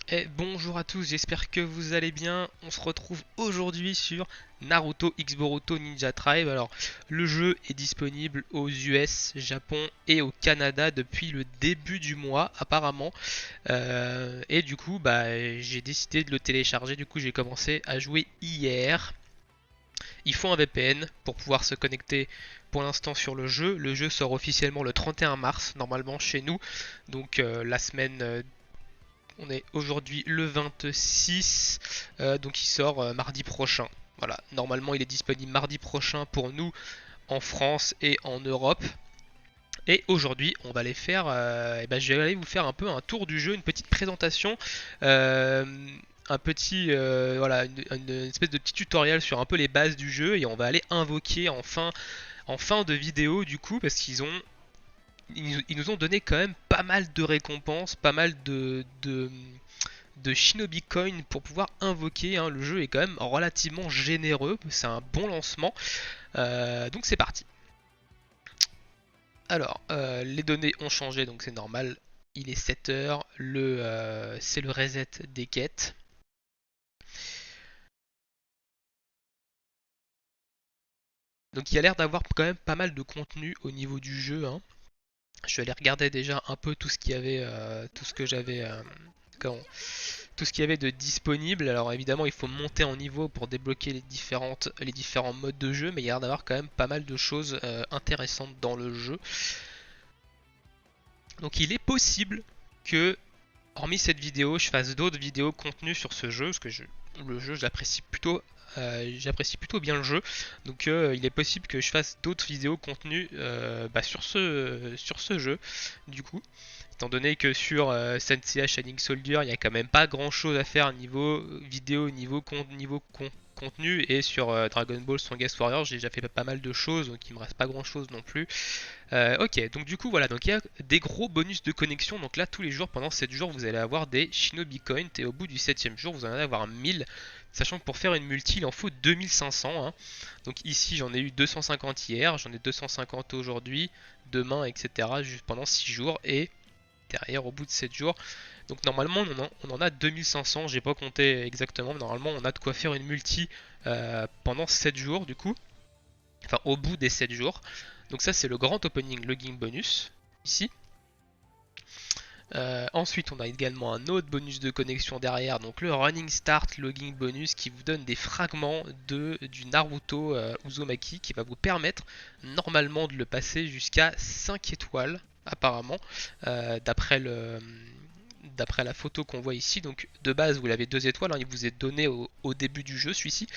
Et bonjour à tous, j'espère que vous allez bien. On se retrouve aujourd'hui sur Naruto X Boruto Ninja Tribe. Alors, le jeu est disponible aux US, Japon et au Canada depuis le début du mois, apparemment. Et du coup, j'ai décidé de le télécharger. Du coup, j'ai commencé à jouer hier. Il faut un VPN pour pouvoir se connecter pour l'instant sur le jeu. Le jeu sort officiellement le 31 mars, normalement chez nous. Donc, la semaine on est aujourd'hui le 26, donc il sort mardi prochain. Voilà, normalement il est disponible mardi prochain pour nous en France et en Europe. Et aujourd'hui, on va aller faire, je vais aller vous faire un peu un tour du jeu, une petite présentation, euh, un petit, voilà, une espèce de petit tutoriel sur un peu les bases du jeu, et on va aller invoquer en fin de vidéo du coup, parce ils nous ont donné quand même pas mal de récompenses, pas mal de Shinobi Coin pour pouvoir invoquer, hein. Le jeu est quand même relativement généreux, c'est un bon lancement. Donc c'est parti. Alors, les données ont changé, donc c'est normal. Il est 7 h, c'est le reset des quêtes. Donc il y a l'air d'avoir quand même pas mal de contenu au niveau du jeu, hein. Je suis allé regarder déjà un peu tout ce qu'il y avait, tout ce que j'avais, tout ce qu'il y avait de disponible. Alors évidemment, il faut monter en niveau pour débloquer les différents modes de jeu, mais il y a l'air d'avoir quand même pas mal de choses intéressantes dans le jeu. Donc il est possible que, hormis cette vidéo, je fasse d'autres vidéos contenues sur ce jeu, parce que le jeu, j'apprécie plutôt bien le jeu. Donc il est possible que je fasse d'autres vidéos contenues sur ce jeu, du coup. Étant donné que sur Sensei Shining Soldier, il n'y a quand même pas grand chose à faire niveau vidéo, niveau contenu, et sur Dragon Ball Strongest Warrior, j'ai déjà fait pas mal de choses, donc il me reste pas grand chose non plus. Ok, donc du coup voilà, donc il y a des gros bonus de connexion. Donc là, tous les jours, pendant 7 jours, vous allez avoir des Shinobi Coins, et au bout du 7ème jour, vous allez en avoir 1000. Sachant que pour faire une multi, il en faut 2500, hein. Donc ici, j'en ai eu 250 hier, j'en ai 250 aujourd'hui, demain, etc. Juste pendant 6 jours. Et derrière, au bout de 7 jours, donc normalement, on en a 2500. J'ai pas compté exactement, mais normalement, on a de quoi faire une multi pendant 7 jours, du coup. Enfin, au bout des 7 jours. Donc ça, c'est le grand opening login bonus, ici. Ensuite, on a également un autre bonus de connexion derrière, donc le Running Start Logging Bonus qui vous donne des fragments du Naruto Uzumaki qui va vous permettre normalement de le passer jusqu'à 5 étoiles, apparemment, d'après d'après la photo qu'on voit ici. Donc de base, vous l'avez 2 étoiles, hein, il vous est donné au début du jeu, celui-ci,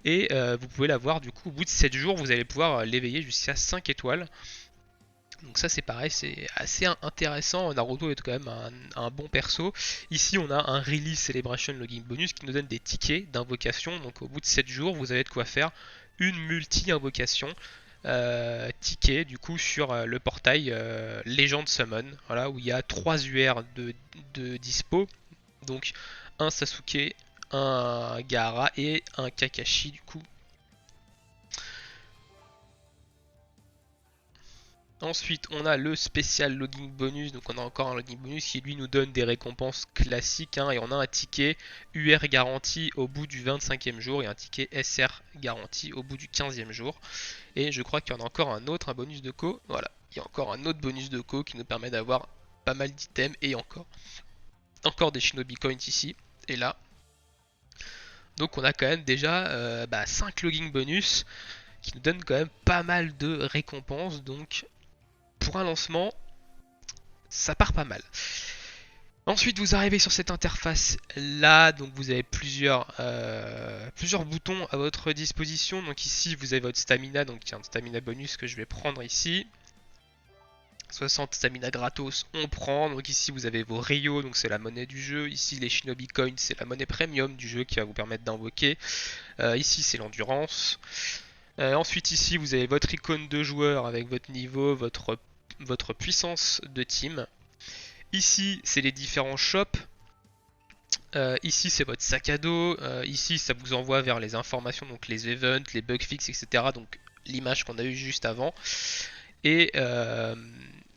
et vous pouvez l'avoir du coup au bout de 7 jours, vous allez pouvoir l'éveiller jusqu'à 5 étoiles. Donc ça c'est pareil, c'est assez intéressant. Naruto est quand même un bon perso. Ici on a un Release Celebration Login Bonus qui nous donne des tickets d'invocation. Donc au bout de 7 jours vous avez de quoi faire une multi-invocation ticket du coup sur le portail Legend Summon. Voilà, où il y a 3 UR de dispo. Donc un Sasuke, un Gaara et un Kakashi du coup. Ensuite, on a le spécial logging bonus. Donc, on a encore un logging bonus qui lui nous donne des récompenses classiques, hein. Et on a un ticket UR garanti au bout du 25e jour et un ticket SR garanti au bout du 15e jour. Et je crois qu'il y en a encore un autre, un bonus de co. Voilà, il y a encore un autre bonus de co qui nous permet d'avoir pas mal d'items et encore des Shinobi Coins ici et là. Donc, on a quand même déjà 5 logging bonus qui nous donnent quand même pas mal de récompenses. Donc, pour un lancement, ça part pas mal. Ensuite, vous arrivez sur cette interface là, donc vous avez plusieurs boutons à votre disposition. Donc ici, vous avez votre stamina, donc il y a un stamina bonus que je vais prendre ici. 60 stamina gratos, on prend. Donc ici, vous avez vos Rio, donc c'est la monnaie du jeu. Ici, les Shinobi Coins, c'est la monnaie premium du jeu qui va vous permettre d'invoquer. Ici, c'est l'endurance. Ensuite, ici, vous avez votre icône de joueur avec votre niveau, votre puissance de team. Ici, c'est les différents shops. Ici, c'est votre sac à dos. Ici, ça vous envoie vers les informations, donc les events, les bug fixes, etc. Donc l'image qu'on a eue juste avant. Et, euh,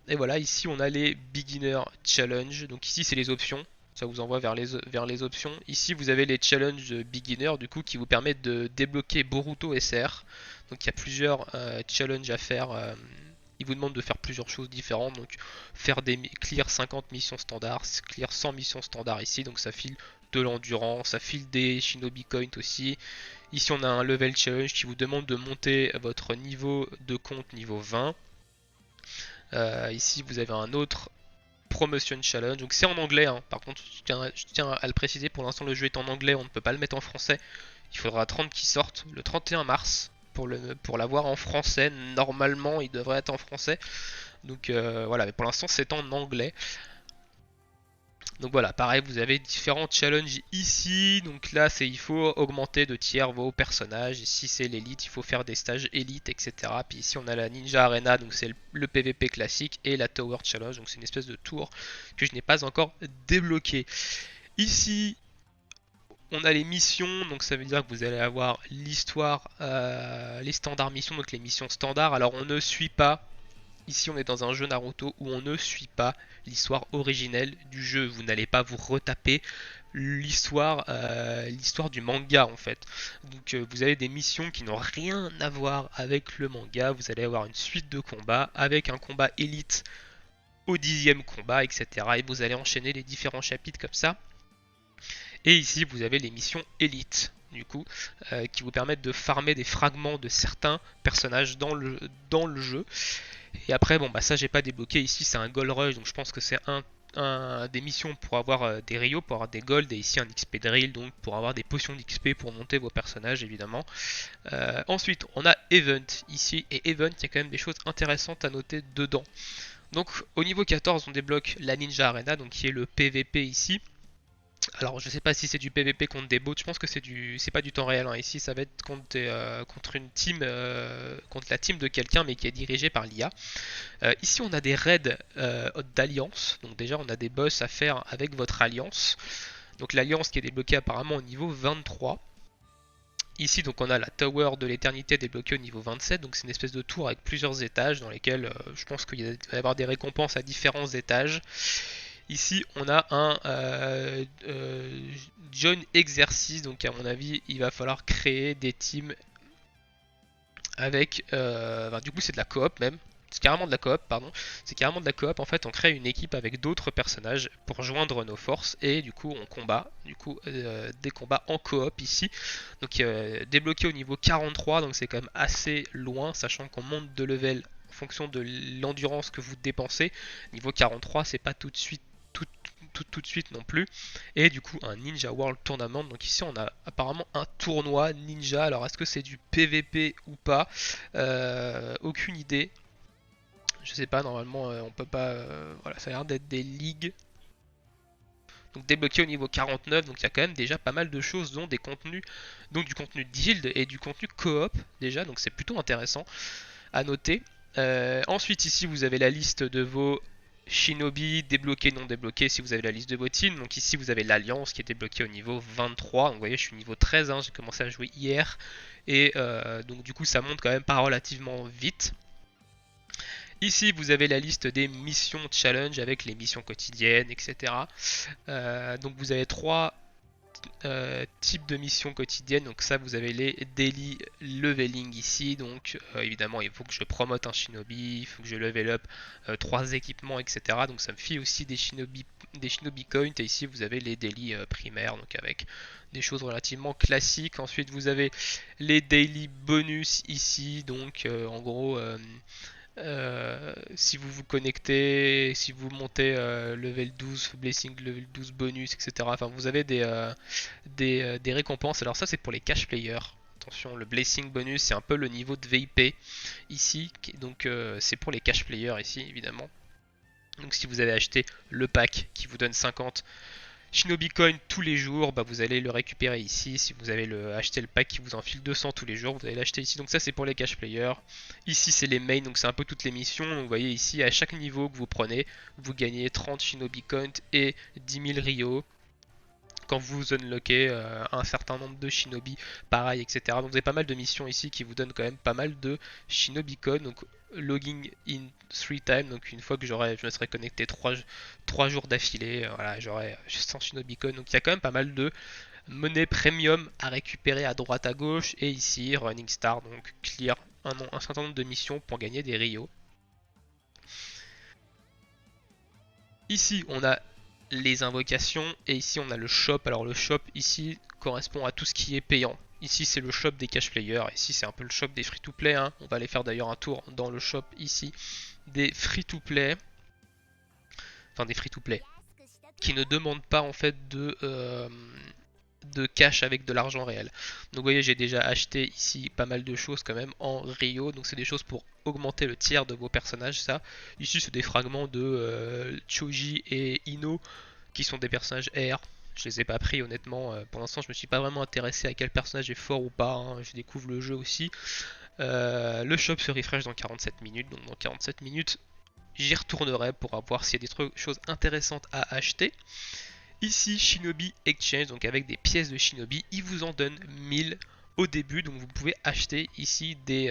et voilà, ici, on a les Beginner Challenge. Donc ici, c'est les options. Ça vous envoie vers les options. Ici, vous avez les challenges beginner, du coup, qui vous permettent de débloquer Boruto SR. Donc, il y a plusieurs challenges à faire. Il vous demande de faire plusieurs choses différentes. Donc, faire des clear 50 missions standards, clear 100 missions standards ici. Donc, ça file de l'endurance, ça file des Shinobi Coins aussi. Ici, on a un level challenge qui vous demande de monter votre niveau de compte niveau 20. Ici, vous avez un autre Promotion Challenge. Donc c'est en anglais, hein. Par contre je tiens à le préciser, pour l'instant le jeu est en anglais, on ne peut pas le mettre en français. Il faudra attendre qu'il sorte le 31 mars pour l'avoir en français. Normalement il devrait être en français. Donc voilà, mais pour l'instant c'est en anglais. Donc voilà, pareil, vous avez différents challenges ici. Donc là, il faut augmenter de tiers vos personnages. Ici, c'est l'élite, il faut faire des stages élite, etc. Puis ici, on a la Ninja Arena, donc c'est le PVP classique, et la Tower Challenge, donc c'est une espèce de tour que je n'ai pas encore débloqué. Ici, on a les missions, donc ça veut dire que vous allez avoir l'histoire, les standards missions, donc les missions standards. Alors on ne suit pas. Ici, on est dans un jeu Naruto où on ne suit pas l'histoire originelle du jeu. Vous n'allez pas vous retaper l'histoire du manga en fait. Donc vous avez des missions qui n'ont rien à voir avec le manga. Vous allez avoir une suite de combats avec un combat élite au 10e combat, etc. Et vous allez enchaîner les différents chapitres comme ça. Et ici, vous avez les missions élites du coup, qui vous permettent de farmer des fragments de certains personnages dans le jeu. Et après, bon, bah ça, j'ai pas débloqué. Ici, c'est un Gold Rush, donc je pense que c'est des missions pour avoir des Rio, pour avoir des Gold, et ici un XP Drill, donc pour avoir des potions d'XP pour monter vos personnages, évidemment. Ensuite, on a Event ici, et Event, il y a quand même des choses intéressantes à noter dedans. Donc, au niveau 14, on débloque la Ninja Arena, donc qui est le PVP ici. Alors je sais pas si c'est du PVP contre des bots, je pense que c'est pas du temps réel, hein. Ici ça va être contre une team, contre la team de quelqu'un mais qui est dirigée par l'IA. Ici on a des raids d'alliance, donc déjà on a des boss à faire avec votre alliance. Donc l'alliance qui est débloquée apparemment au niveau 23. Ici donc on a la Tower de l'éternité débloquée au niveau 27, donc c'est une espèce de tour avec plusieurs étages dans lesquels je pense qu'il va y avoir des récompenses à différents étages. Ici, on a un John exercice, donc à mon avis, il va falloir créer des teams avec. Du coup, c'est de la coop même. C'est carrément de la coop, pardon. C'est carrément de la coop. En fait, on crée une équipe avec d'autres personnages pour joindre nos forces et du coup, on combat. Du coup, des combats en coop ici. Donc, débloqué au niveau 43, donc c'est quand même assez loin, sachant qu'on monte de level en fonction de l'endurance que vous dépensez. Niveau 43, c'est pas tout de suite tout de suite non plus. Et du coup un Ninja World Tournament. Donc ici on a apparemment un tournoi ninja. Alors est-ce que c'est du PVP ou pas, aucune idée. Je sais pas, normalement on peut pas. Voilà, ça a l'air d'être des ligues. Donc débloqué au niveau 49, donc il y a quand même déjà pas mal de choses, dont des contenus, donc du contenu de guild et du contenu coop déjà, donc c'est plutôt intéressant à noter. Ensuite ici vous avez la liste de vos Shinobi, débloqué, non débloqué si vous avez la liste de vos teams. Donc ici vous avez l'Alliance qui est débloquée au niveau 23. Donc vous voyez je suis niveau 13, hein, j'ai commencé à jouer hier. Et donc du coup ça monte quand même pas relativement vite. Ici vous avez la liste des missions challenge avec les missions quotidiennes, etc. Donc vous avez trois type de mission quotidienne. Donc ça vous avez les daily leveling ici. Donc évidemment il faut que je promote un shinobi, il faut que je level up 3 équipements, etc. Donc ça me file aussi des shinobi coins. Et ici vous avez les daily primaires, donc avec des choses relativement classiques. Ensuite vous avez les daily bonus ici. Donc en gros si vous vous connectez, si vous montez level 12, blessing level 12 bonus, etc. Enfin, vous avez des récompenses. Alors ça, c'est pour les cash players. Attention, le blessing bonus, c'est un peu le niveau de VIP ici. Donc c'est pour les cash players ici, évidemment. Donc si vous avez acheté le pack qui vous donne 50 Shinobi Coin tous les jours, bah vous allez le récupérer ici. Si vous avez acheté le pack qui vous enfile 200 tous les jours, vous allez l'acheter ici. Donc ça c'est pour les cash players. Ici c'est les mains, donc c'est un peu toutes les missions. Donc vous voyez ici à chaque niveau que vous prenez, vous gagnez 30 Shinobi Coin et 10 000 Rio. Quand vous unlockez un certain nombre de Shinobi, pareil, etc. Donc vous avez pas mal de missions ici qui vous donnent quand même pas mal de Shinobi Coin. Donc logging in 3 times, donc une fois que je me serais connecté 3 jours d'affilée, voilà, j'aurais 100 Shinobi Coin. Donc il y a quand même pas mal de monnaie premium à récupérer à droite à gauche. Et ici Running Star, donc clear un certain nombre de missions pour gagner des Rio. Ici on a les invocations et ici on a le shop. Alors le shop ici correspond à tout ce qui est payant. Ici c'est le shop des cash players, ici c'est un peu le shop des free to play, hein. On va aller faire d'ailleurs un tour dans le shop ici des free to play, enfin des free to play qui ne demandent pas en fait de cash avec de l'argent réel. Donc vous voyez, j'ai déjà acheté ici pas mal de choses quand même en Rio, donc c'est des choses pour augmenter le tiers de vos personnages. Ça ici c'est des fragments de Choji et Ino qui sont des personnages R. Je les ai pas pris honnêtement, pour l'instant je me suis pas vraiment intéressé à quel personnage est fort ou pas, hein. Je découvre le jeu aussi. Le shop se refresh dans 47 minutes, donc dans 47 minutes j'y retournerai pour voir s'il y a des choses intéressantes à acheter. Ici Shinobi Exchange, donc avec des pièces de Shinobi, il vous en donne 1000 au début, donc vous pouvez acheter ici des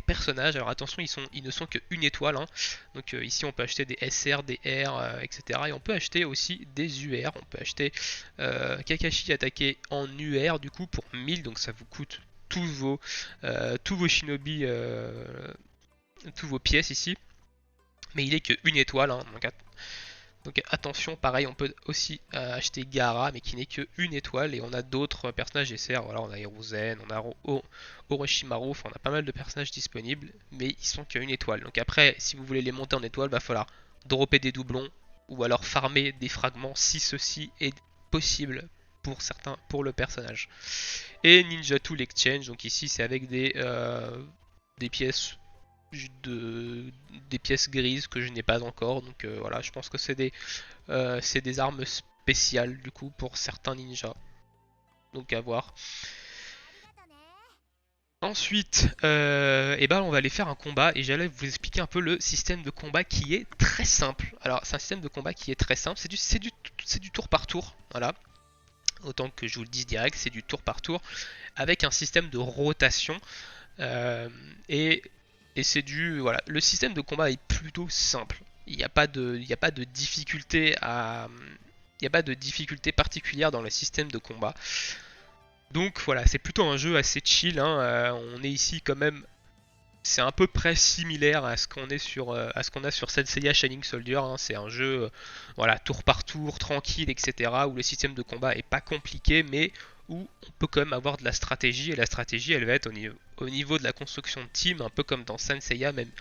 personnages. Alors attention, ils ne sont qu'une étoile, hein. Donc ici on peut acheter des SR, des R, etc. Et on peut acheter aussi des UR. On peut acheter Kakashi attaqué en UR du coup pour 1000, donc ça vous coûte tous vos Shinobi, tous vos pièces ici. Mais il est qu'une étoile, hein, donc attention, pareil, on peut aussi acheter Gaara, mais qui n'est qu'une étoile. Et on a d'autres personnages SR, voilà, on a Hiruzen, on a Orochimaru, enfin on a pas mal de personnages disponibles, mais ils sont qu'une étoile. Donc après, si vous voulez les monter en étoile, va falloir dropper des doublons, ou alors farmer des fragments si ceci est possible pour certains, pour le personnage. Et Ninja Tool Exchange, donc ici c'est avec des pièces des pièces grises que je n'ai pas encore. Donc voilà, je pense que c'est des armes spéciales du coup pour certains ninjas. Donc à voir. Ensuite, eh ben, on va aller faire un combat et j'allais vous expliquer un peu le système de combat qui est très simple. Alors c'est un système de combat qui est très simple, c'est du tour par tour, voilà. Autant que je vous le dise direct, c'est du tour par tour avec un système de rotation. Euh, et et c'est voilà, le système de combat est plutôt simple. Il n'y a pas de difficulté il n'y a pas de difficulté particulière dans le système de combat. Donc voilà, c'est plutôt un jeu assez chill, hein. On est ici quand même, c'est à peu près similaire à ce qu'on est à ce qu'on a sur Senseiya Shining Soldier, hein. C'est un jeu, voilà, tour par tour, tranquille, etc. Où le système de combat est pas compliqué, mais où on peut quand même avoir de la stratégie. Et la stratégie, elle va être au niveau de la construction de team, un peu comme dans Senseiya, même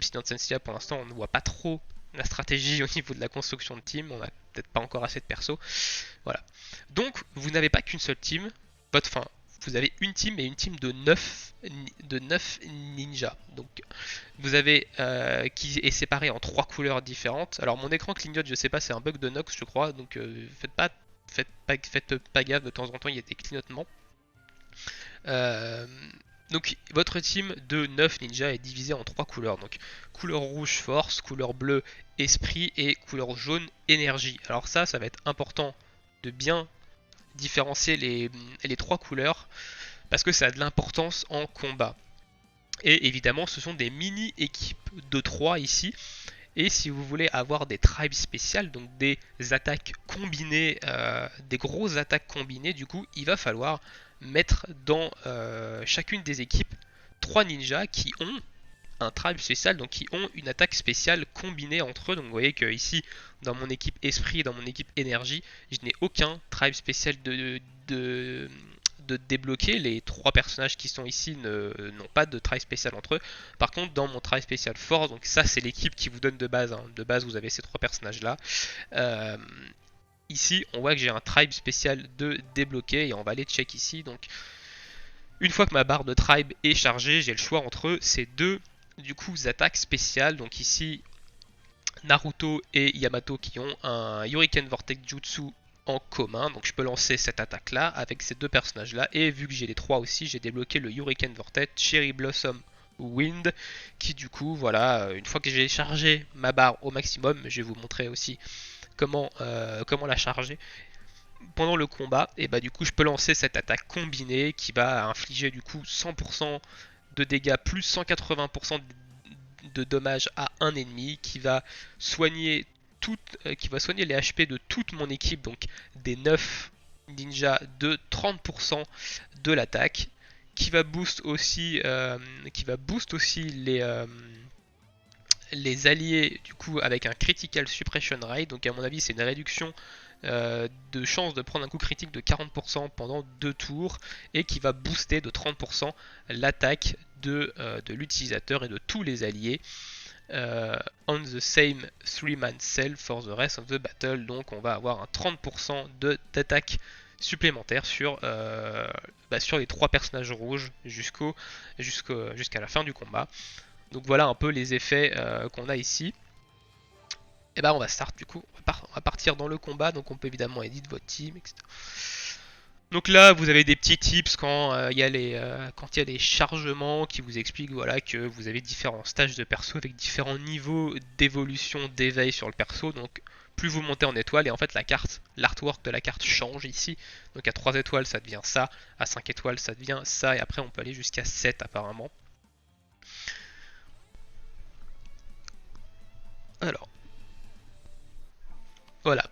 si dans Senseiya pour l'instant on ne voit pas trop la stratégie au niveau de la construction de team, on a peut-être pas encore assez de perso. Voilà. Donc vous n'avez pas qu'une seule team, enfin, vous avez une team et une team de 9 ninjas. Donc vous avez qui est séparé en 3 couleurs différentes. Alors mon écran clignote, je sais pas, c'est un bug de Nox je crois, donc faites pas gaffe, de temps en temps il y a des clignotements. Euh, donc votre team de 9 ninjas est divisée en 3 couleurs. Donc couleur rouge force, couleur bleue esprit et couleur jaune énergie. Alors ça va être important de bien différencier les 3 couleurs parce que ça a de l'importance en combat. Et évidemment ce sont des mini équipes de 3 ici. Et si vous voulez avoir des tribes spéciales, donc des attaques combinées, des grosses attaques combinées, du coup, il va falloir mettre dans chacune des équipes 3 ninjas qui ont un tribe spécial, donc qui ont une attaque spéciale combinée entre eux. Donc vous voyez que ici, dans mon équipe esprit et dans mon équipe énergie, je n'ai aucun tribe spécial de débloquer. Les 3 personnages qui sont ici n'ont pas de try spécial entre eux. Par contre, dans mon try spécial force, donc ça c'est l'équipe qui vous donne de base, hein. De base, vous avez ces 3 personnages là. Ici, on voit que j'ai un tribe spécial de débloquer et on va aller check ici. Donc, une fois que ma barre de tribe est chargée, j'ai le choix entre ces deux du coup attaques spéciales. Donc ici, Naruto et Yamato qui ont un Hurricane Vortex Jutsu en commun. Donc je peux lancer cette attaque là avec ces deux personnages là. Et vu que j'ai les 3 aussi, j'ai débloqué le Hurricane Vortex Cherry Blossom Wind qui du coup voilà, une fois que j'ai chargé ma barre au maximum, je vais vous montrer aussi comment la charger pendant le combat. Et bah du coup je peux lancer cette attaque combinée qui va infliger du coup 100% de dégâts plus 180% de dommages à un ennemi, qui va soigner les HP de toute mon équipe, donc des 9 ninjas de 30% de l'attaque, qui va boost aussi, les alliés du coup avec un critical suppression rate. Donc à mon avis c'est une réduction de chance de prendre un coup critique de 40% pendant 2 tours, et qui va booster de 30% l'attaque de l'utilisateur et de tous les alliés on the same 3-man cell for the rest of the battle. Donc on va avoir un 30% d'attaque supplémentaire sur les 3 personnages rouges jusqu'à la fin du combat. Donc voilà un peu les effets qu'on a ici. Et bah on va start du coup, on va partir dans le combat. Donc on peut évidemment edit votre team, etc. Donc là, vous avez des petits tips quand il y a les chargements qui vous expliquent voilà, que vous avez différents stages de perso avec différents niveaux d'évolution, d'éveil sur le perso. Donc plus vous montez en étoiles, et en fait l'artwork de la carte change ici. Donc à 3 étoiles ça devient ça, à 5 étoiles ça devient ça, et après on peut aller jusqu'à 7 apparemment. Alors, voilà.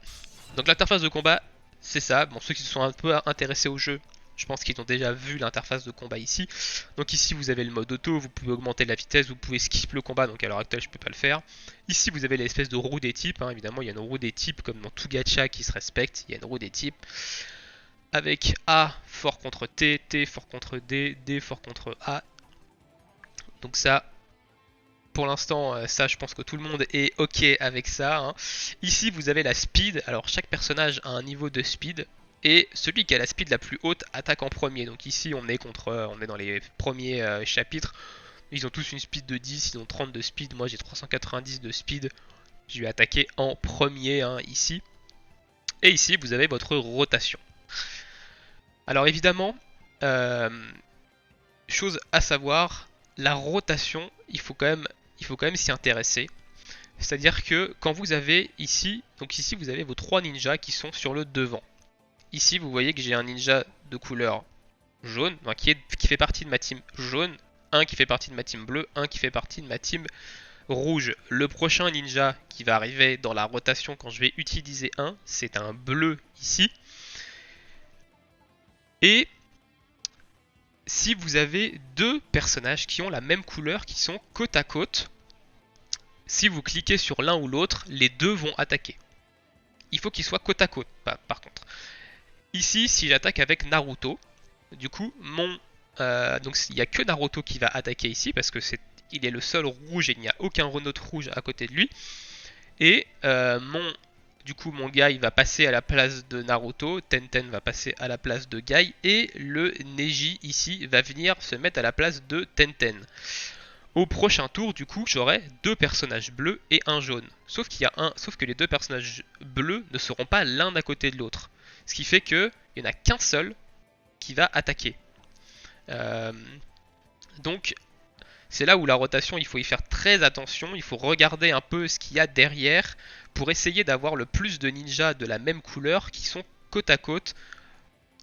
Donc l'interface de combat, c'est ça. Bon, ceux qui se sont un peu intéressés au jeu, je pense qu'ils ont déjà vu l'interface de combat ici. Donc ici vous avez le mode auto, vous pouvez augmenter la vitesse, vous pouvez skip le combat, donc à l'heure actuelle je peux pas le faire. Ici vous avez l'espèce de roue des types, hein. Évidemment il y a une roue des types comme dans tout gacha qui se respecte, il y a une roue des types. Avec A fort contre T, T fort contre D, D fort contre A. Donc ça, pour l'instant, ça je pense que tout le monde est ok avec ça, hein. Ici vous avez la speed, alors chaque personnage a un niveau de speed, et celui qui a la speed la plus haute attaque en premier. Donc ici on est dans les premiers chapitres, ils ont tous une speed de 10, ils ont 30 de speed, moi j'ai 390 de speed, je vais attaquer en premier, hein, ici. Et ici vous avez votre rotation. Alors évidemment, chose à savoir, la rotation, il faut quand même s'y intéresser. C'est-à-dire que quand vous avez ici, donc ici vous avez vos 3 ninjas qui sont sur le devant. Ici vous voyez que j'ai un ninja de couleur jaune, enfin, qui fait partie de ma team jaune, un qui fait partie de ma team bleue, un qui fait partie de ma team rouge. Le prochain ninja qui va arriver dans la rotation quand je vais utiliser un, c'est un bleu ici. Et si vous avez 2 personnages qui ont la même couleur, qui sont côte à côte, si vous cliquez sur l'un ou l'autre, les deux vont attaquer. Il faut qu'ils soient côte à côte, par contre. Ici, si j'attaque avec Naruto, du coup, donc il n'y a que Naruto qui va attaquer ici, parce que il est le seul rouge et il n'y a aucun autre rouge à côté de lui. Et mon Guy va passer à la place de Naruto, Tenten va passer à la place de Guy, et le Neji ici va venir se mettre à la place de Tenten. Au prochain tour, du coup, j'aurai 2 personnages bleus et un jaune. Sauf que les 2 personnages bleus ne seront pas l'un à côté de l'autre. Ce qui fait qu'il n'y en a qu'un seul qui va attaquer. Donc, c'est là où la rotation, il faut y faire très attention. Il faut regarder un peu ce qu'il y a derrière pour essayer d'avoir le plus de ninjas de la même couleur qui sont côte à côte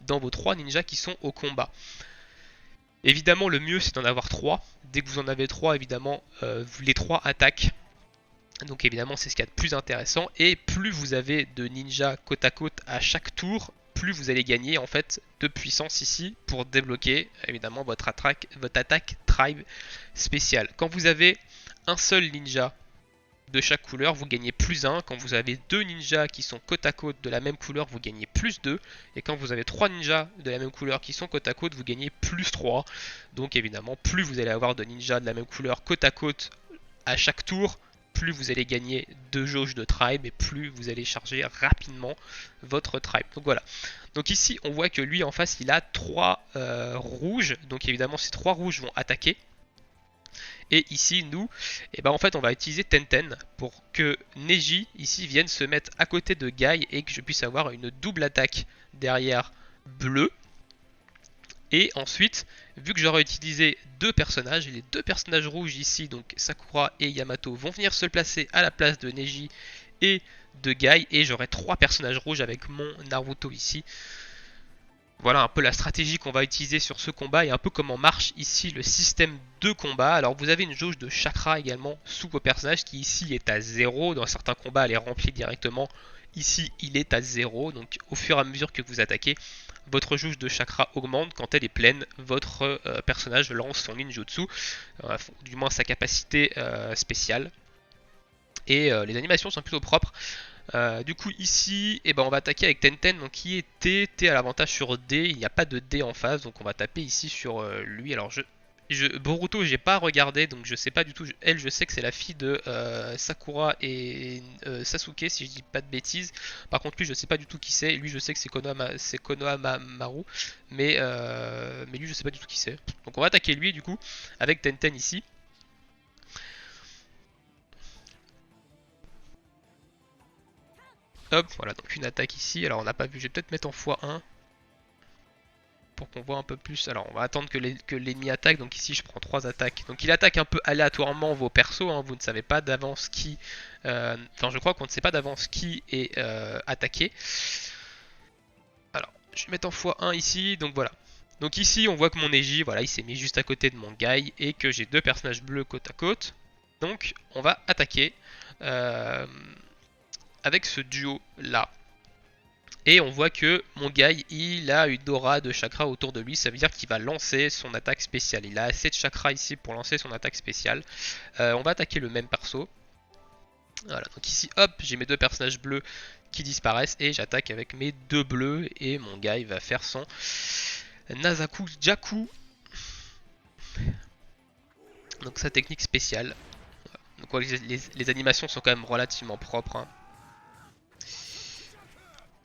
dans vos 3 ninjas qui sont au combat. Évidemment, le mieux c'est d'en avoir 3. Dès que vous en avez 3, évidemment, les 3 attaquent. Donc évidemment, c'est ce qu'il y a de plus intéressant. Et plus vous avez de ninjas côte à côte à chaque tour, plus vous allez gagner en fait de puissance ici pour débloquer évidemment votre attaque tribe spéciale. Quand vous avez un seul ninja de chaque couleur, vous gagnez plus 1. Quand vous avez 2 ninjas qui sont côte à côte de la même couleur, vous gagnez plus 2. Et quand vous avez 3 ninjas de la même couleur qui sont côte à côte, vous gagnez plus 3. Donc évidemment, plus vous allez avoir de ninjas de la même couleur côte à côte à chaque tour, plus vous allez gagner de jauge de tribe et plus vous allez charger rapidement votre tribe. Donc voilà. Donc ici, on voit que lui en face, il a 3 rouges. Donc évidemment, ces 3 rouges vont attaquer. Et ici, nous, en fait, on va utiliser Tenten pour que Neji, ici, vienne se mettre à côté de Guy et que je puisse avoir une double attaque derrière bleu. Et ensuite, vu que j'aurai utilisé 2 personnages, les 2 personnages rouges ici, donc Sakura et Yamato, vont venir se placer à la place de Neji et de Guy. Et j'aurai 3 personnages rouges avec mon Naruto ici. voilà un peu la stratégie qu'on va utiliser sur ce combat et un peu comment marche ici le système de combat. Alors vous avez une jauge de chakra également sous vos personnages qui ici est à 0. Dans certains combats elle est remplie directement. Ici il est à 0. Donc au fur et à mesure que vous attaquez, votre jauge de chakra augmente. Quand elle est pleine, votre personnage lance son ninjutsu, du moins sa capacité spéciale. Et les animations sont plutôt propres. Du coup ici eh ben, on va attaquer avec Tenten, donc qui est T, T a l'avantage sur D, il n'y a pas de D en face, donc on va taper ici sur lui. Alors Boruto j'ai pas regardé, donc je sais pas du tout, elle je sais que c'est la fille de Sakura et Sasuke si je dis pas de bêtises. Par contre lui je sais pas du tout qui c'est, lui je sais que c'est Konohamaru, mais lui je sais pas du tout qui c'est. Donc on va attaquer lui du coup avec Tenten ici. Hop, voilà, donc une attaque ici. Alors on n'a pas vu, je vais peut-être mettre en x1 pour qu'on voit un peu plus. Alors on va attendre que l'ennemi attaque. Donc ici je prends 3 attaques. Donc il attaque un peu aléatoirement vos persos. Hein. Vous ne savez pas d'avance qui... Enfin je crois qu'on ne sait pas d'avance qui est attaqué. Alors je vais mettre en x1 ici. Donc voilà. Donc ici on voit que mon Eiji, voilà, il s'est mis juste à côté de mon Guy. Et que j'ai 2 personnages bleus côte à côte. Donc on va attaquer avec ce duo là. Et on voit que mon Guy, il a une aura de chakra autour de lui. Ça veut dire qu'il va lancer son attaque spéciale. Il a assez de chakra ici pour lancer son attaque spéciale. On va attaquer le même perso. Voilà, donc ici, hop, j'ai mes 2 personnages bleus qui disparaissent. Et j'attaque avec mes 2 bleus. Et mon Guy va faire son Nazaku Jaku. Donc sa technique spéciale. Donc les animations sont quand même relativement propres. Hein.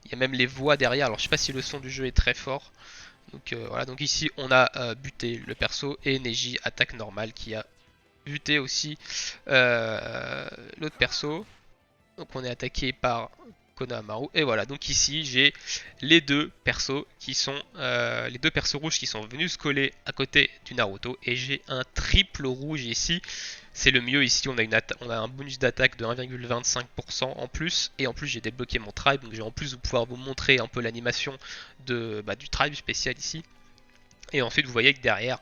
Il y a même les voix derrière. Alors je sais pas si le son du jeu est très fort. Donc voilà, donc ici on a buté le perso et Neji attaque normale qui a buté aussi l'autre perso. Donc on est attaqué par Konohamaru et voilà, donc ici j'ai les 2 persos qui sont les 2 persos rouges qui sont venus se coller à côté du Naruto et j'ai un triple rouge ici. C'est le mieux ici, on a un bonus d'attaque de 1,25% en plus et en plus j'ai débloqué mon tribe, donc j'ai en plus de pouvoir vous montrer un peu l'animation du tribe spécial ici. Et ensuite vous voyez que derrière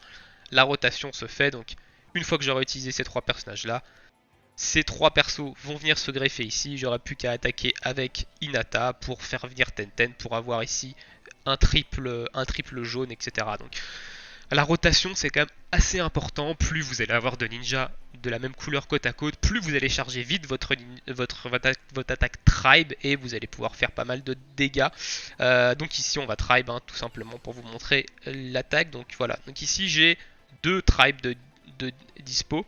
la rotation se fait, donc une fois que j'aurai utilisé ces 3 personnages là, ces 3 persos vont venir se greffer ici. J'aurai plus qu'à attaquer avec Hinata pour faire venir Tenten pour avoir ici un triple jaune, etc. Donc la rotation c'est quand même assez important. Plus vous allez avoir de ninjas de la même couleur côte à côte, plus vous allez charger vite votre attaque tribe et vous allez pouvoir faire pas mal de dégâts. Donc ici on va tribe tout simplement pour vous montrer l'attaque. Donc voilà, donc ici j'ai 2 tribes de dispo.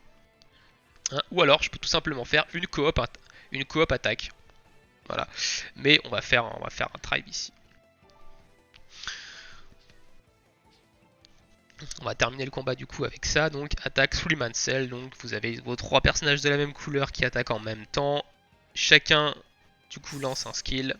Hein, ou alors je peux tout simplement faire une coop attaque. Voilà. Mais on va faire un tribe ici. On va terminer le combat du coup avec ça. Donc attaque Suliman Cell. Donc vous avez vos 3 personnages de la même couleur qui attaquent en même temps. Chacun du coup lance un skill.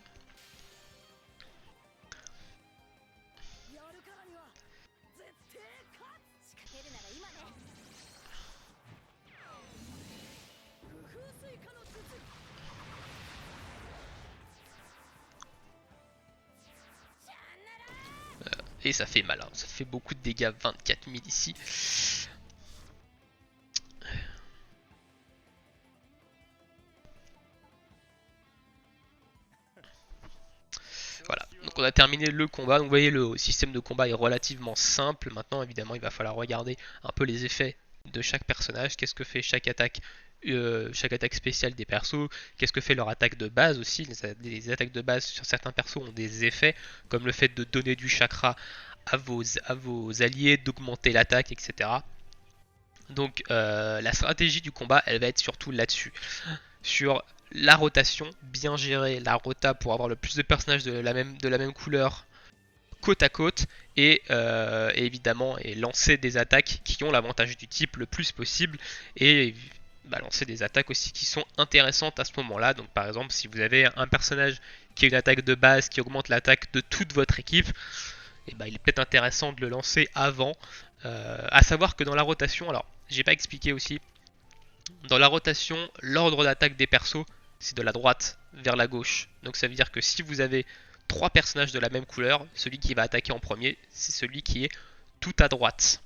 Et ça fait mal, hein. Ça fait beaucoup de dégâts, 24 000 ici. Voilà, donc on a terminé le combat. Donc vous voyez, le système de combat est relativement simple. Maintenant, évidemment, il va falloir regarder un peu les effets de chaque personnage. Qu'est-ce que fait chaque attaque spéciale des persos, qu'est-ce que fait leur attaque de base aussi. Les attaques de base sur certains persos ont des effets, comme le fait de donner du chakra à vos alliés, d'augmenter l'attaque, etc. Donc la stratégie du combat, elle va être surtout là-dessus. Sur la rotation, bien gérer la rota pour avoir le plus de personnages de la même couleur côte à côte et évidemment lancer des attaques qui ont l'avantage du type le plus possible et lancer des attaques aussi qui sont intéressantes à ce moment-là. Donc par exemple si vous avez un personnage qui a une attaque de base qui augmente l'attaque de toute votre équipe, et il est peut-être intéressant de le lancer avant. À savoir que dans la rotation, alors j'ai pas expliqué aussi, dans la rotation, l'ordre d'attaque des persos, c'est de la droite vers la gauche. Donc ça veut dire que si vous avez 3 personnages de la même couleur. Celui qui va attaquer en premier, c'est celui qui est tout à droite.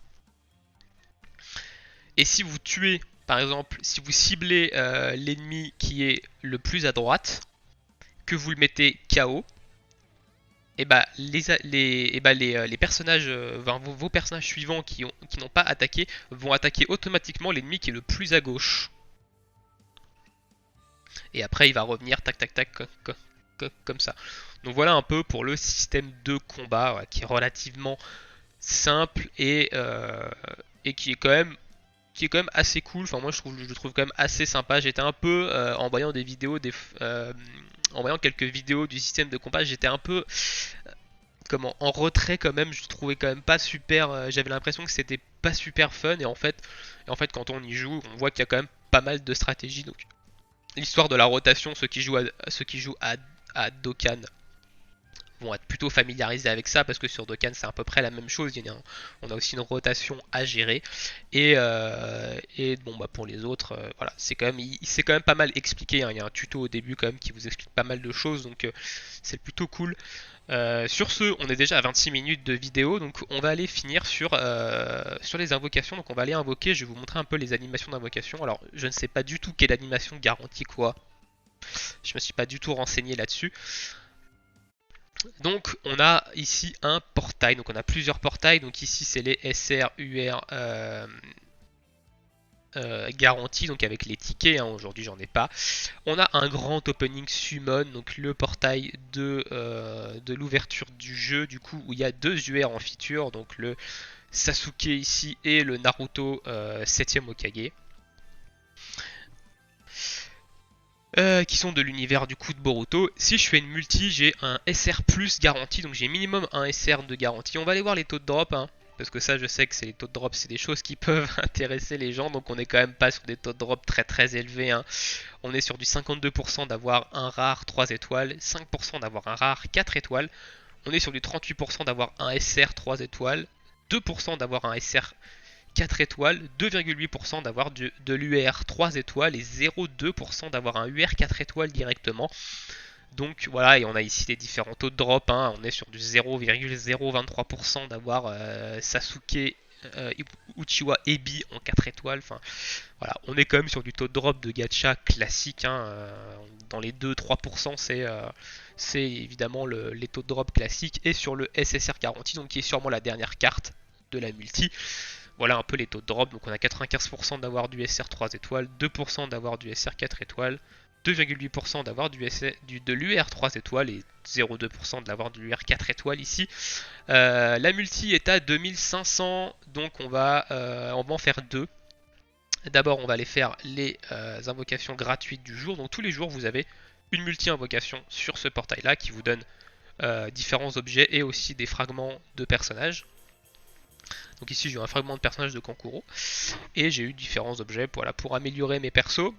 Et si vous tuez, par exemple, si vous ciblez l'ennemi qui est le plus à droite, que vous le mettez KO, et bah les personnages, vos personnages suivants qui n'ont pas attaqué vont attaquer automatiquement l'ennemi qui est le plus à gauche. Et après il va revenir tac tac tac comme ça. Donc voilà un peu pour le système de combat qui est relativement simple et qui est quand même assez cool. Enfin moi je le trouve quand même assez sympa. J'étais un peu en voyant des vidéos, en voyant quelques vidéos du système de combat, j'étais un peu en retrait quand même. Je trouvais quand même pas super. J'avais l'impression que c'était pas super fun et en fait quand on y joue, on voit qu'il y a quand même pas mal de stratégies. Donc l'histoire de la rotation, ceux qui jouent à Dokkan vont être plutôt familiarisés avec ça parce que sur Dokkan c'est à peu près la même chose. On a aussi une rotation à gérer et bon bah pour les autres voilà c'est quand même pas mal expliqué, hein. Il y a un tuto au début quand même qui vous explique pas mal de choses donc c'est plutôt cool. Sur ce, on est déjà à 26 minutes de vidéo, donc on va aller finir sur les invocations. Donc on va aller invoquer, je vais vous montrer un peu les animations d'invocation. Alors je ne sais pas du tout quelle animation garantit quoi, je me suis pas du tout renseigné là-dessus. Donc on a ici un portail, donc on a plusieurs portails, donc ici c'est les SR, UR garantis, donc avec les tickets, hein. Aujourd'hui j'en ai pas. On a un grand opening summon, donc le portail de l'ouverture du jeu, du coup où il y a 2 UR en feature, donc le Sasuke ici et le Naruto 7ème Hokage. Qui sont de l'univers du coup de Boruto. Si je fais une multi, j'ai un SR plus garanti, donc j'ai minimum un SR de garantie. On va aller voir les taux de drop, hein, parce que ça je sais que c'est les taux de drop, c'est des choses qui peuvent intéresser les gens, donc on est quand même pas sur des taux de drop très très élevés, hein. On est sur du 52% d'avoir un rare 3 étoiles, 5% d'avoir un rare 4 étoiles, on est sur du 38% d'avoir un SR 3 étoiles, 2% d'avoir un SR 4 étoiles, 2,8% d'avoir de l'UR 3 étoiles et 0,2% d'avoir un UR 4 étoiles directement. Donc voilà, et on a ici les différents taux de drop, hein. On est sur du 0,023% d'avoir Sasuke, Uchiwa Ebi en 4 étoiles. Enfin voilà, on est quand même sur du taux de drop de gacha classique, hein. Dans les 2-3% c'est évidemment les taux de drop classiques. Et sur le SSR garanti, donc qui est sûrement la dernière carte de la multi. Voilà un peu les taux de drop, donc on a 95% d'avoir du SR 3 étoiles, 2% d'avoir du SR 4 étoiles, 2,8% d'avoir de l'UR 3 étoiles et 0,2% d'avoir de l'UR 4 étoiles ici. La multi est à 2500, donc on va en faire 2. D'abord on va aller faire les invocations gratuites du jour, donc tous les jours vous avez une multi-invocation sur ce portail là qui vous donne différents objets et aussi des fragments de personnages. Donc ici j'ai eu un fragment de personnage de Kankuro et j'ai eu différents objets pour améliorer mes persos.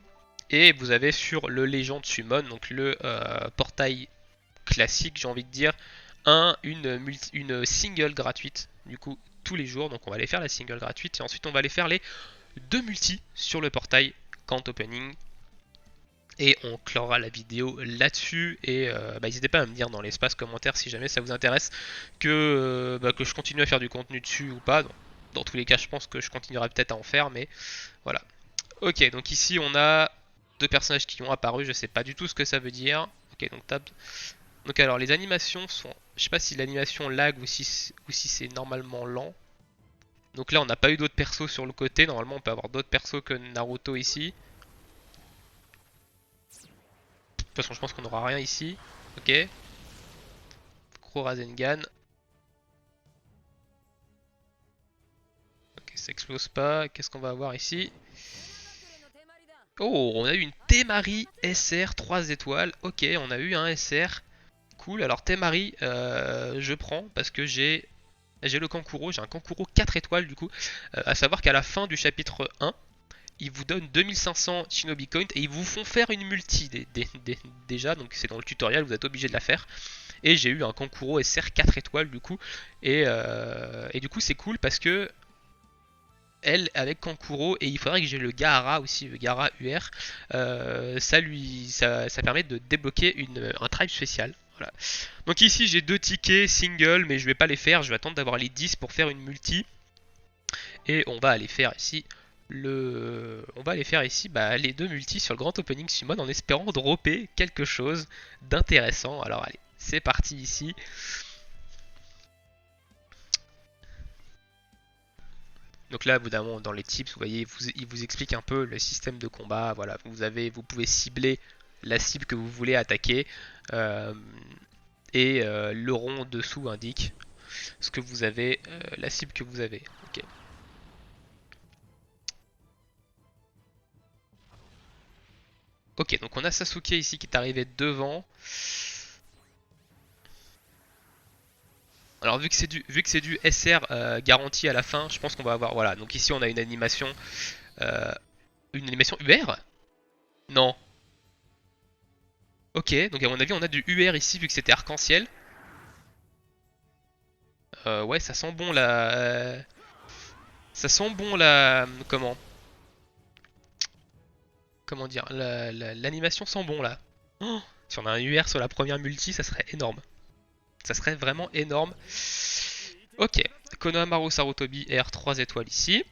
Et vous avez sur le Legend Summon, donc le portail classique j'ai envie de dire, une single gratuite du coup tous les jours. Donc on va aller faire la single gratuite et ensuite on va aller faire les 2 multi sur le portail Count Opening. Et on clora la vidéo là-dessus. Et n'hésitez pas à me dire dans l'espace commentaire si jamais ça vous intéresse que je continue à faire du contenu dessus ou pas. Dans tous les cas, je pense que je continuerai peut-être à en faire, mais voilà. Ok, donc ici on a 2 personnages qui ont apparu. Je sais pas du tout ce que ça veut dire. Ok, donc tab. Donc alors les animations sont. Je sais pas si l'animation lag ou si c'est normalement lent. Donc là on n'a pas eu d'autres persos sur le côté. Normalement on peut avoir d'autres persos que Naruto ici. De toute façon, je pense qu'on n'aura rien ici. Ok. Gros Rasengan. Ok, ça explose pas. Qu'est-ce qu'on va avoir ici? Oh, on a eu une Temari SR 3 étoiles. Ok, on a eu un SR. Cool. Alors Temari, je prends parce que j'ai le Kankuro. J'ai un Kankuro 4 étoiles du coup. À savoir qu'à la fin du chapitre 1, ils vous donnent 2500 Shinobi Coins et ils vous font faire une multi déjà, donc c'est dans le tutoriel, vous êtes obligé de la faire. Et j'ai eu un Kankuro SR 4 étoiles du coup, et du coup c'est cool parce que elle avec Kankuro, et il faudrait que j'ai le Gaara aussi, le Gaara UR, ça permet de débloquer un tribe spécial. Voilà. Donc ici j'ai 2 tickets single, mais je vais pas les faire, je vais attendre d'avoir les 10 pour faire une multi. Et on va aller faire ici les 2 multis sur le grand opening summon en espérant dropper quelque chose d'intéressant. Alors allez, c'est parti ici. Donc là, évidemment, dans les tips, vous voyez, il vous explique un peu le système de combat. Voilà, vous pouvez cibler la cible que vous voulez attaquer. Euh, le rond dessous indique ce que vous avez, la cible que vous avez. Ok. Ok, donc on a Sasuke ici qui est arrivé devant. Alors vu que c'est du SR garanti à la fin, je pense qu'on va avoir. Voilà, donc ici on a euh, une animation UR. Non. Ok, donc à mon avis on a du UR ici vu que c'était arc-en-ciel. Ouais, ça sent bon la. Ça sent bon la. Comment dire, l'animation sent bon là. Oh, si on a un UR sur la première multi, ça serait énorme. Ça serait vraiment énorme. Ok, Konohamaru Sarutobi R 3 étoiles ici.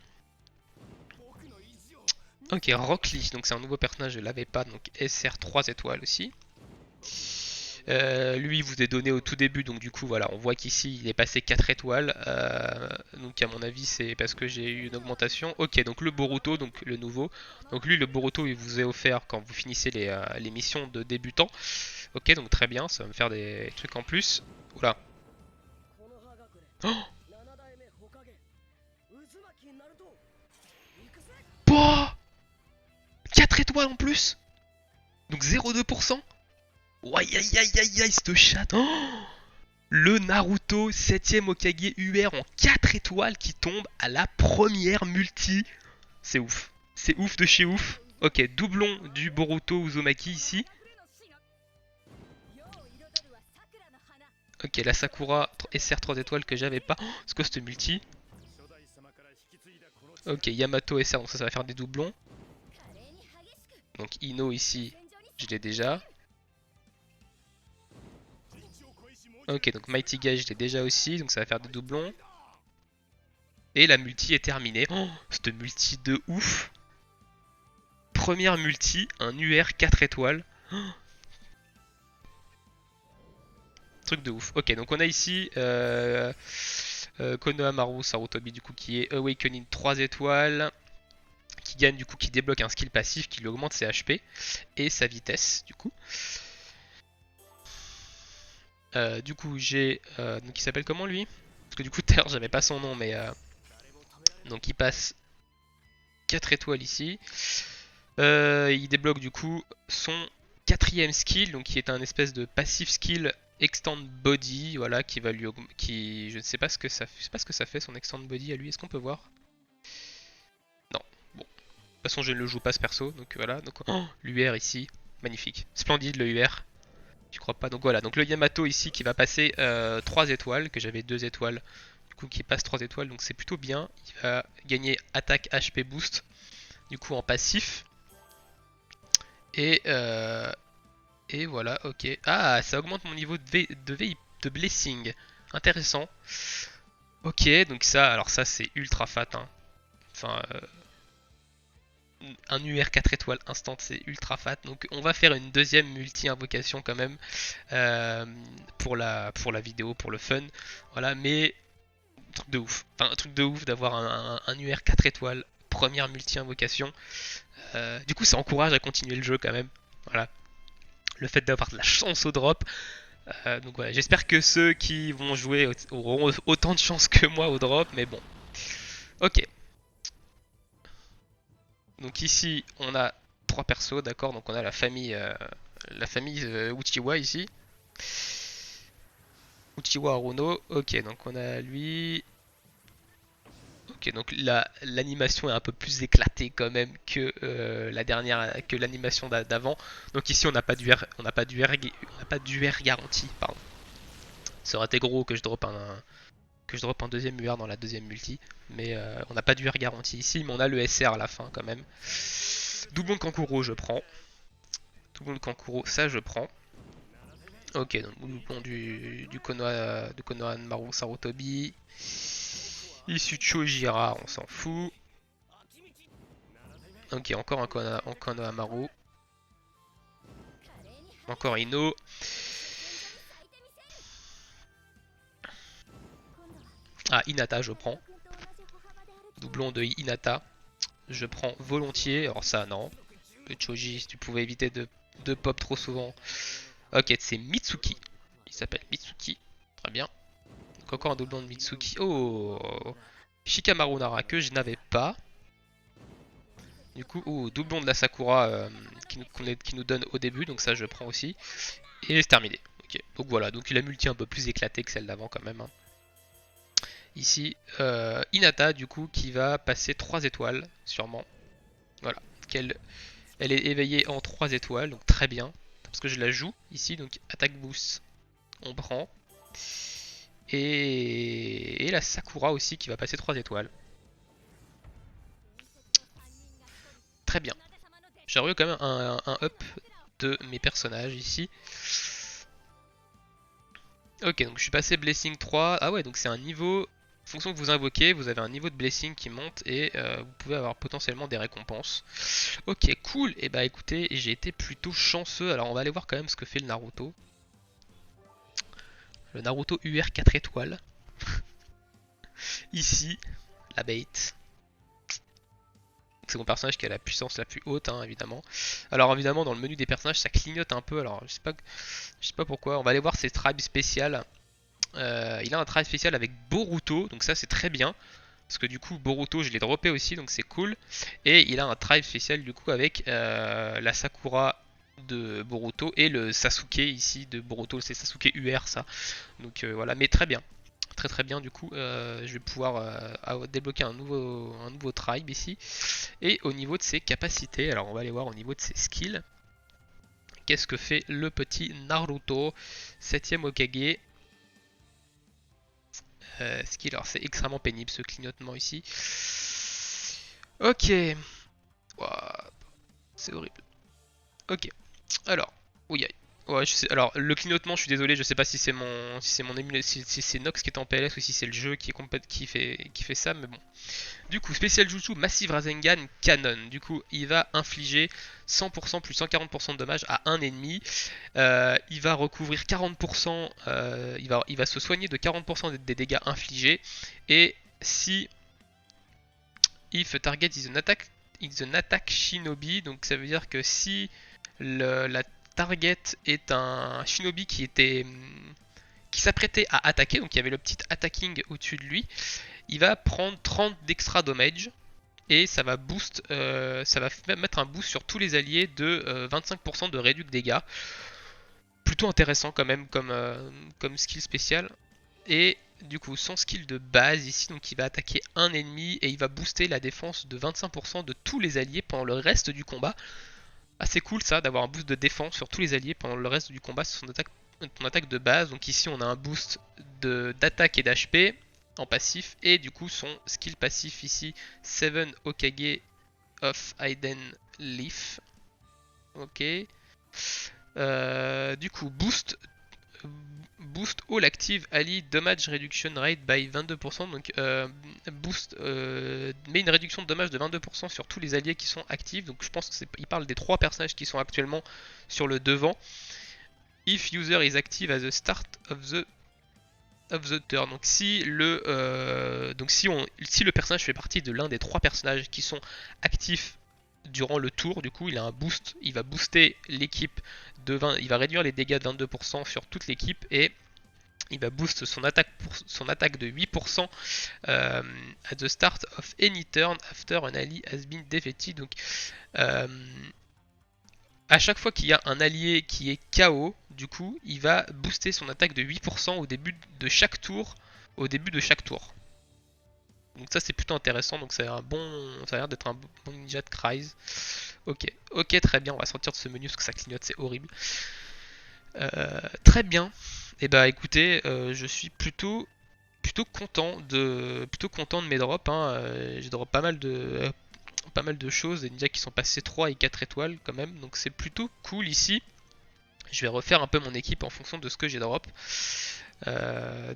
Ok, Rock Lee, donc c'est un nouveau personnage, je l'avais pas, donc SR 3 étoiles aussi. Lui, il vous est donné au tout début, donc du coup, voilà, on voit qu'ici, il est passé 4 étoiles. Donc, à mon avis, c'est parce que j'ai eu une augmentation. Ok, donc le Boruto, donc le nouveau. Donc, lui, le Boruto, il vous est offert quand vous finissez les missions de débutant. Ok, donc très bien, ça va me faire des trucs en plus. Oula. Oh, Pouah, 4 étoiles en plus. Donc 0,2%. Aïe aïe aïe aïe aïe, cette chatte. Oh, le Naruto 7ème Hokage UR en 4 étoiles qui tombe à la première multi. C'est ouf. C'est ouf de chez ouf. Ok, doublon du Boruto Uzumaki ici. Ok, la Sakura SR 3 étoiles que j'avais pas. Oh, c'est quoi cette multi? Ok, Yamato SR, donc ça va faire des doublons. Donc Ino ici, je l'ai déjà. Ok, donc Mighty Guy, je l'ai déjà aussi, donc ça va faire des doublons. Et la multi est terminée. Oh, cette multi de ouf. Première multi, un UR 4 étoiles. Oh, truc de ouf. Ok, donc on a ici Konohamaru Sarutobi du coup qui est Awakening 3 étoiles. Qui gagne du coup, qui débloque un skill passif qui lui augmente ses HP et sa vitesse du coup. Du coup j'ai... donc il s'appelle comment lui? Parce que du coup tout à l'heure j'avais pas son nom mais... donc il passe 4 étoiles ici. Il débloque du coup son quatrième skill, donc qui est un espèce de passif skill extend body, voilà, qui va lui qui je ne sais pas ce que ça fait, je sais pas ce que ça fait son extend body à lui, est-ce qu'on peut voir? Non. Bon, de toute façon je ne le joue pas ce perso, donc voilà, donc oh, l'UR ici, magnifique, splendide le UR. Tu crois pas? Donc voilà, donc le Yamato ici qui va passer 3 étoiles, que j'avais 2 étoiles, du coup qui passe 3 étoiles, donc c'est plutôt bien. Il va gagner attaque HP boost, du coup en passif. Et, euh, et voilà, ok. Ah, ça augmente mon niveau de blessing. Intéressant. Ok, donc ça, alors ça c'est ultra fat. Hein. Enfin, un UR 4 étoiles instant, c'est ultra fat. Donc on va faire une deuxième multi-invocation quand même pour la vidéo, pour le fun. Voilà, mais truc de ouf. Enfin, un truc de ouf d'avoir un UR 4 étoiles, première multi-invocation. Du coup, ça encourage à continuer le jeu quand même. Voilà. Le fait d'avoir de la chance au drop. Donc voilà, j'espère que ceux qui vont jouer auront autant de chance que moi au drop, mais bon. Ok. Donc ici, on a 3 persos, d'accord. Donc on a la famille Uchiwa ici. Uchiwa Aruno. Ok, donc on a lui. Ok, donc l'animation est un peu plus éclatée quand même que la dernière, que l'animation d'avant. Donc ici, on n'a pas on n'a pas d'UR garantie, pardon. Ça aurait été gros que je drop un deuxième UR dans la deuxième multi. Mais on n'a pas d'UR garantie ici, mais on a le SR à la fin quand même. Doublon de Kankuro, je prends. Doublon de Kankuro, ça je prends. Ok, donc doublon du Konoha Maru Sarutobi. Issu de Chojira, on s'en fout. Ok, encore un Konoha Maru. Encore Ino. Ah, Hinata, je prends. Doublon de Hinata. Je prends volontiers. Alors ça, non. Le Choji, si tu pouvais éviter de pop trop souvent. Ok, c'est Mitsuki. Il s'appelle Mitsuki. Très bien. Donc encore un doublon de Mitsuki. Oh, Shikamaru Nara que je n'avais pas. Du coup, oh, doublon de la Sakura qui nous donne au début. Donc ça, je prends aussi. Et c'est terminé. Ok. Donc voilà. Donc il a multi un peu plus éclaté que celle d'avant quand même. Hein. Ici, Hinata du coup qui va passer 3 étoiles sûrement. Voilà. Elle est éveillée en 3 étoiles. Donc très bien. Parce que je la joue ici. Donc attaque boost. On prend. Et la Sakura aussi qui va passer 3 étoiles. Très bien. J'aurais eu quand même un up de mes personnages ici. Ok, donc je suis passé Blessing 3. Ah ouais, donc c'est un niveau... En fonction que vous invoquez, vous avez un niveau de Blessing qui monte et vous pouvez avoir potentiellement des récompenses. Ok, cool. Et bah écoutez, j'ai été plutôt chanceux. Alors on va aller voir quand même ce que fait le Naruto. Le Naruto UR 4 étoiles. Ici, la bait. C'est mon personnage qui a la puissance la plus haute, hein, évidemment. Alors évidemment, dans le menu des personnages, ça clignote un peu. Alors je sais pas pourquoi. On va aller voir ses tribes spéciales. Il a un tribe spécial avec Boruto, donc ça c'est très bien. Parce que du coup, Boruto, je l'ai droppé aussi, donc c'est cool. Et il a un tribe spécial du coup avec la Sakura de Boruto et le Sasuke ici de Boruto. C'est Sasuke UR ça. Donc voilà, mais très bien. Très très bien du coup, je vais pouvoir débloquer un nouveau tribe ici. Et au niveau de ses capacités, alors on va aller voir au niveau de ses skills. Qu'est-ce que fait le petit Naruto 7ème Hokage. Skill, alors c'est extrêmement pénible ce clignotement ici. Ok. Wow, c'est horrible. Ok. Alors, oui, ouais, je sais. Alors, le clignotement, je suis désolé, je sais pas si c'est si c'est Nox qui est en PLS ou si c'est le jeu qui fait ça, mais bon. Du coup, spécial Jutsu Massive Rasengan Canon. Du coup, il va infliger 100% plus 140% de dommages à un ennemi. Il va recouvrir 40%, il va se soigner de 40% des dégâts infligés. Et si if target is an attack shinobi, donc ça veut dire que si la target est un shinobi qui s'apprêtait à attaquer, donc il y avait le petit attacking au-dessus de lui, il va prendre 30 d'extra damage et ça va mettre un boost sur tous les alliés de 25% de réduc dégâts. Plutôt intéressant quand même comme skill spécial. Et du coup son skill de base ici, donc il va attaquer un ennemi et il va booster la défense de 25% de tous les alliés pendant le reste du combat. Assez cool ça d'avoir un boost de défense sur tous les alliés pendant le reste du combat sur ton attaque de base. Donc ici on a un boost d'attaque et d'HP en passif et du coup son skill passif ici 7 Hokage of Hidden Leaf. Ok. Du coup boost all active ally damage reduction rate by 22%. Donc met une réduction de dommage de 22% sur tous les alliés qui sont actifs. Donc je pense qu'il parle des 3 personnages qui sont actuellement sur le devant. If user is active at the start of the turn. Donc si si le personnage fait partie de l'un des 3 personnages qui sont actifs durant le tour, du coup il a un boost, il va booster l'équipe de 20, il va réduire les dégâts de 22% sur toute l'équipe et il va boost son attaque de 8% at the start of any turn after an ally has been defeated. Donc à chaque fois qu'il y a un allié qui est KO, du coup il va booster son attaque de 8% au début de chaque tour. Donc ça c'est plutôt intéressant, donc ça a l'air d'être un bon ninja de Cryze. Ok, très bien, on va sortir de ce menu parce que ça clignote, c'est horrible. Très bien. Et bah écoutez, je suis plutôt content de mes drops. Hein. J'ai drop pas mal de choses, des ninjas qui sont passés 3 et 4 étoiles quand même, donc c'est plutôt cool ici. Je vais refaire un peu mon équipe en fonction de ce que j'ai drop.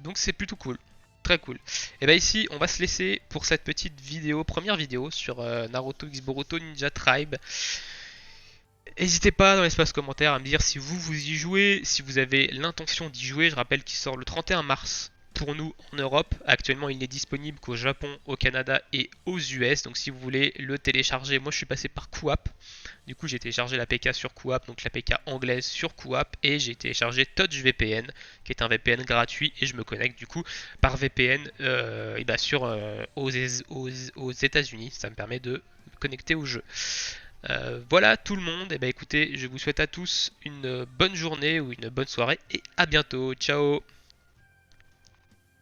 Donc c'est plutôt cool. Très cool. Et bah ici, on va se laisser pour cette petite vidéo, première vidéo sur Naruto X Boruto Ninja Tribe. N'hésitez pas dans l'espace commentaire à me dire si vous y jouez, si vous avez l'intention d'y jouer. Je rappelle qu'il sort le 31 mars pour nous en Europe. Actuellement, il n'est disponible qu'au Japon, au Canada et aux US. Donc si vous voulez le télécharger, moi je suis passé par Coop. Du coup, j'ai téléchargé la l'APK sur Coop, donc la l'APK anglaise sur Coop, et j'ai téléchargé TouchVPN, qui est un VPN gratuit, et je me connecte du coup par VPN et bah sur, aux États-Unis. Ça me permet de me connecter au jeu. Voilà tout le monde, et bah écoutez, je vous souhaite à tous une bonne journée ou une bonne soirée, et à bientôt. Ciao!